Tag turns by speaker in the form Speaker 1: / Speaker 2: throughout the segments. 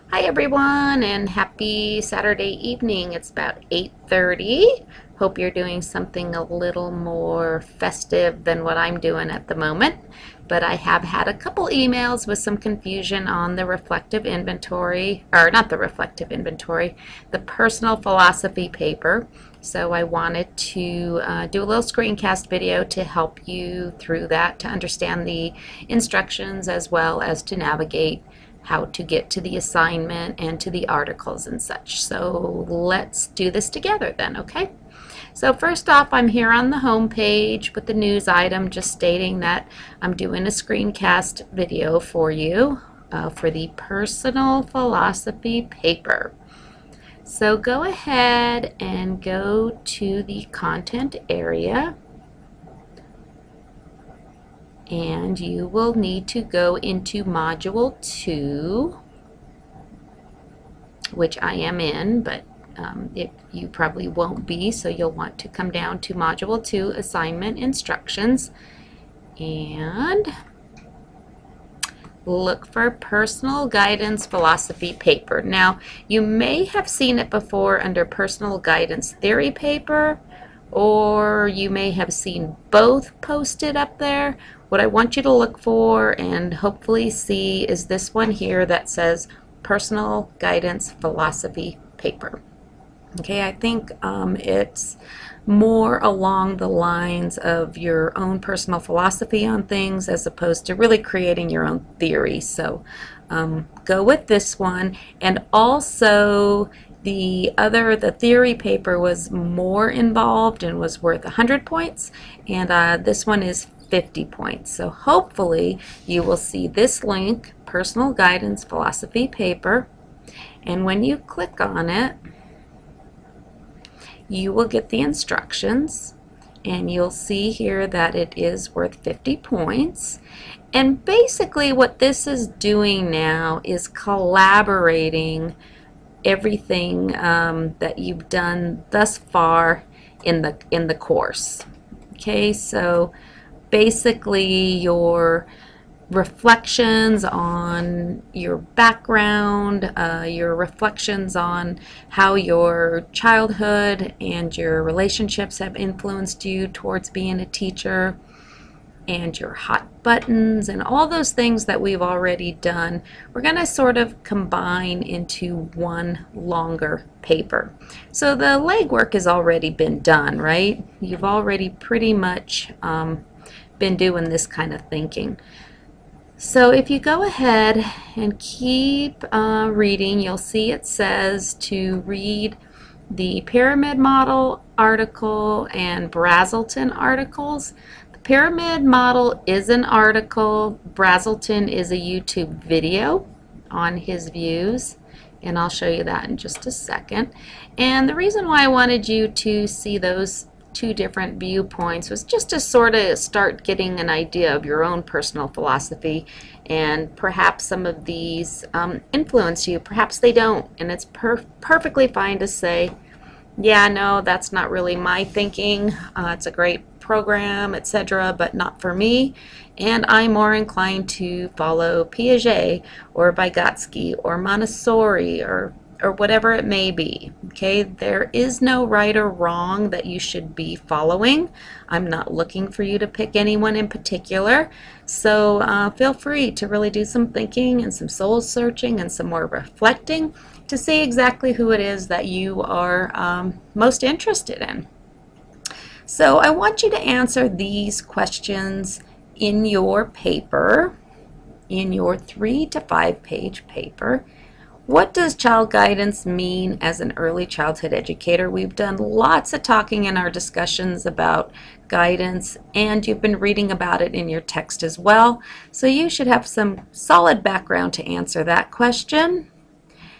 Speaker 1: Hi everyone, and happy Saturday evening. It's about 8:30. Hope you're doing something a little more festive than what I'm doing at the moment. But I have had a couple emails with some confusion on the reflective inventory, or not the reflective inventory, the personal philosophy paper. So I wanted to do a little screencast video to help you through that, to understand the instructions as well as to navigate how to get to the assignment and to the articles and such. So let's do this together then, okay? So first off, I'm here on the home page with the news item just stating that I'm doing a screencast video for you for the personal philosophy paper. So go ahead and go to the content area, and you will need to go into Module 2, which I am in, but you probably won't be, so you'll want to come down to Module 2, Assignment Instructions, and look for Personal Guidance Philosophy Paper. Now, you may have seen it before under Personal Guidance Theory Paper, or you may have seen both posted up there. What I want you to look for and hopefully see is this one here that says Personal Guidance Philosophy Paper. Okay, I think it's more along the lines of your own personal philosophy on things as opposed to really creating your own theory. So go with this one. And also the theory paper was more involved and was worth 100 points, and this one is 50 points. So hopefully you will see this link, Personal Guidance Philosophy Paper, and when you click on it, you will get the instructions, and you'll see here that it is worth 50 points. And basically what this is doing now is collaborating everything that you've done thus far in the course. Okay, so basically your reflections on your background, your reflections on how your childhood and your relationships have influenced you towards being a teacher, and your hot buttons and all those things that we've already done, we're going to sort of combine into one longer paper. So the legwork has already been done, right? You've already pretty much been doing this kind of thinking. So if you go ahead and keep reading, you'll see it says to read the pyramid model article and Brazelton articles. The pyramid model is an article. Brazelton is a YouTube video on his views, and I'll show you that in just a second. And the reason why I wanted you to see those two different viewpoints was just to sort of start getting an idea of your own personal philosophy, and perhaps some of these influence you, perhaps they don't, and it's perfectly fine to say, yeah, no, that's not really my thinking, it's a great program, etc., but not for me, and I'm more inclined to follow Piaget or Vygotsky or Montessori or whatever it may be. Okay, there is no right or wrong that you should be following. I'm not looking for you to pick anyone in particular, so feel free to really do some thinking and some soul searching and some more reflecting to see exactly who it is that you are most interested in. So I want you to answer these questions in your paper, in your 3 to 5 page paper. What does child guidance mean as an early childhood educator? We've done lots of talking in our discussions about guidance, and you've been reading about it in your text as well. So you should have some solid background to answer that question.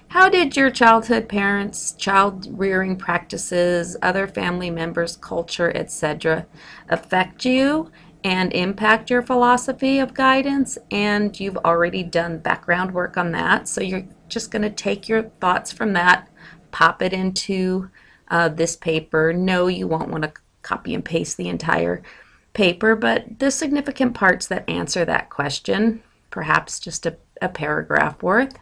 Speaker 1: How did your childhood parents, child rearing practices, other family members, culture, etc. affect you and impact your philosophy of guidance? And you've already done background work on that, so you're just going to take your thoughts from that, pop it into this paper. No, you won't want to copy and paste the entire paper, but the significant parts that answer that question, perhaps just a paragraph worth.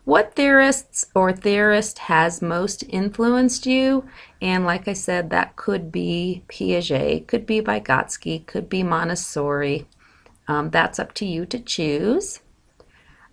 Speaker 1: what theorist has most influenced you? And like I said, that could be Piaget, could be Vygotsky, could be Montessori. That's up to you to choose.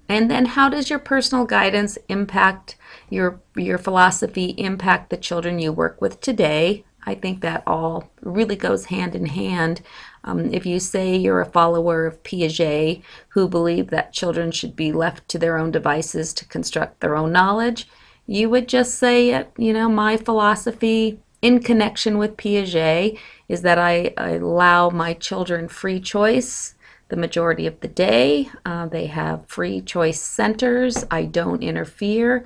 Speaker 1: And then how does your personal guidance impact your philosophy, impact the children you work with today? I think that all really goes hand in hand. If you say you're a follower of Piaget, who believed that children should be left to their own devices to construct their own knowledge, you would just say, you know, my philosophy in connection with Piaget is that I allow my children free choice the majority of the day. They have free choice centers. I don't interfere,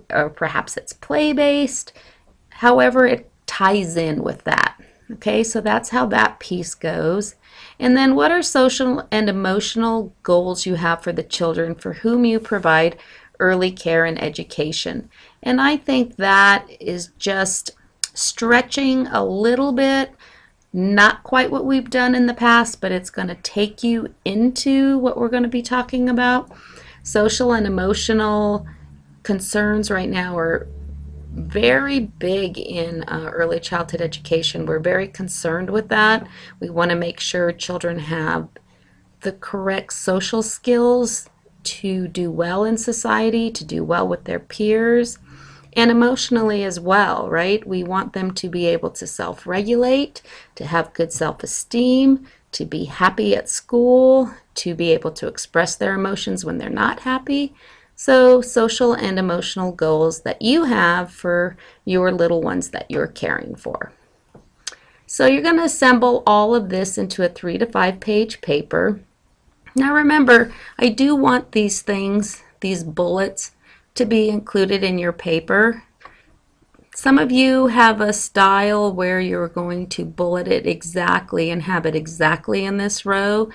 Speaker 1: or perhaps it's play-based. However, it ties in with that. Okay, so that's how that piece goes. And then what are social and emotional goals you have for the children for whom you provide early care and education? And I think that is just stretching a little bit, not quite what we've done in the past, but it's going to take you into what we're going to be talking about. Social and emotional concerns right now are very big in early childhood education. We're very concerned with that. We want to make sure children have the correct social skills to do well in society, to do well with their peers, and emotionally as well, right? We want them to be able to self-regulate, to have good self-esteem, to be happy at school, to be able to express their emotions when they're not happy. So social and emotional goals that you have for your little ones that you're caring for. So you're going to assemble all of this into a 3 to 5 page paper. Now remember, I do want these things, these bullets, to be included in your paper. Some of you have a style where you're going to bullet it exactly and have it exactly in this row,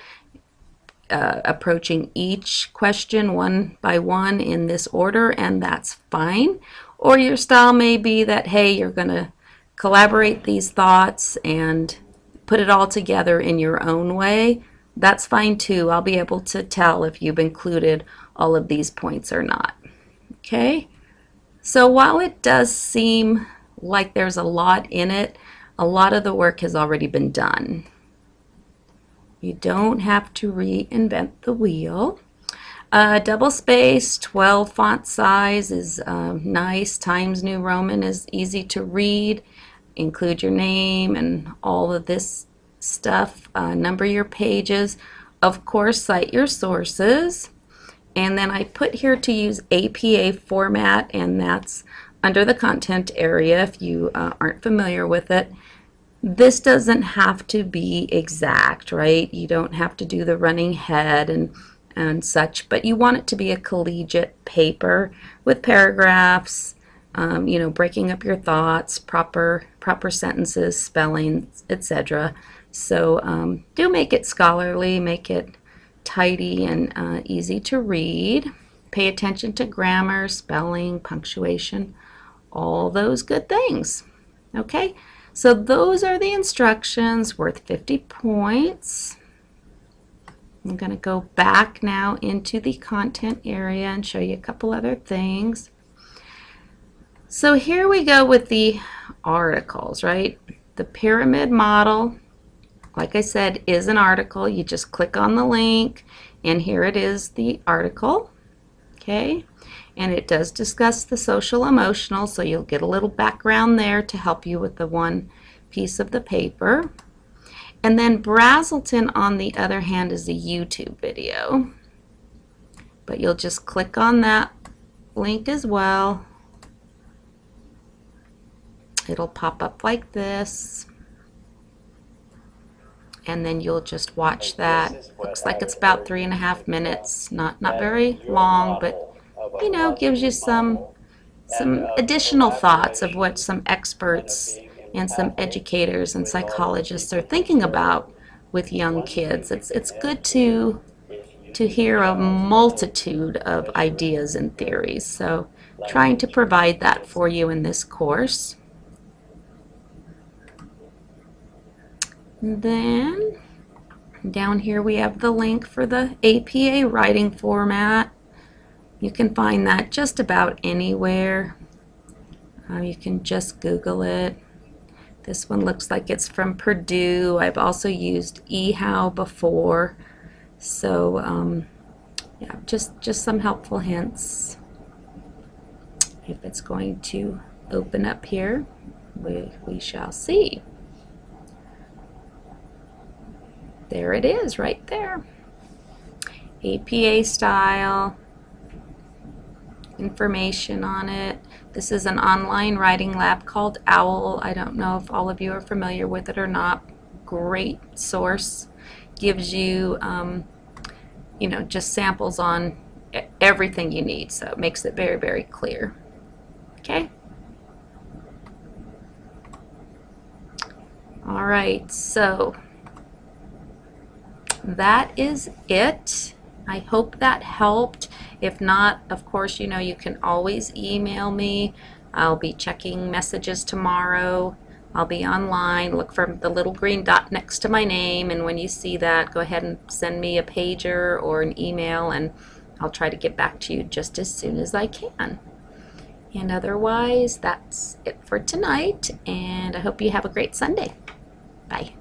Speaker 1: approaching each question one by one in this order, and that's fine. Or your style may be that, hey, you're going to collaborate these thoughts and put it all together in your own way. That's fine too. I'll be able to tell if you've included all of these points or not. Okay, so while it does seem like there's a lot in it, a lot of the work has already been done. You don't have to reinvent the wheel. Double space, 12 font size is nice. Times New Roman is easy to read. Include your name and all of this stuff. Number your pages. Of course, cite your sources. And then I put here to use APA format, and that's under the content area if you aren't familiar with it. This doesn't have to be exact, right? You don't have to do the running head and such, but you want it to be a collegiate paper with paragraphs, you know, breaking up your thoughts, proper sentences, spellings, etc. So do make it scholarly, make it tidy and easy to read. Pay attention to grammar, spelling, punctuation, all those good things. Okay, so those are the instructions worth 50 points. I'm going to go back now into the content area and show you a couple other things. So here we go with the articles, right? The pyramid model, like I said, is an article. You just click on the link, and here it is, the article. Okay, and it does discuss the social emotional, so you'll get a little background there to help you with the one piece of the paper. And then Brazelton, on the other hand, is a YouTube video, but you'll just click on that link as well. It'll pop up like this, and then you'll just watch that. Looks like it's about 3.5 minutes, not very long, but you know, gives you some additional thoughts of what some experts and some educators and psychologists are thinking about with young kids. It's good to hear a multitude of ideas and theories, so trying to provide that for you in this course. And then down here we have the link for the APA writing format. You can find that just about anywhere. You can just Google it. This one looks like it's from Purdue. I've also used eHow before. So yeah, just some helpful hints. If it's going to open up here, we shall see. There it is, right there. APA style, information on it. This is an online writing lab called OWL. I don't know if all of you are familiar with it or not. Great source. Gives you, you know, just samples on everything you need, so it makes it very, very clear. Okay? All right, so that is it. I hope that helped. If not, of course, you know, you can always email me. I'll be checking messages tomorrow. I'll be online. Look for the little green dot next to my name, and when you see that, go ahead and send me a pager or an email, and I'll try to get back to you just as soon as I can. And otherwise, that's it for tonight, and I hope you have a great Sunday. Bye.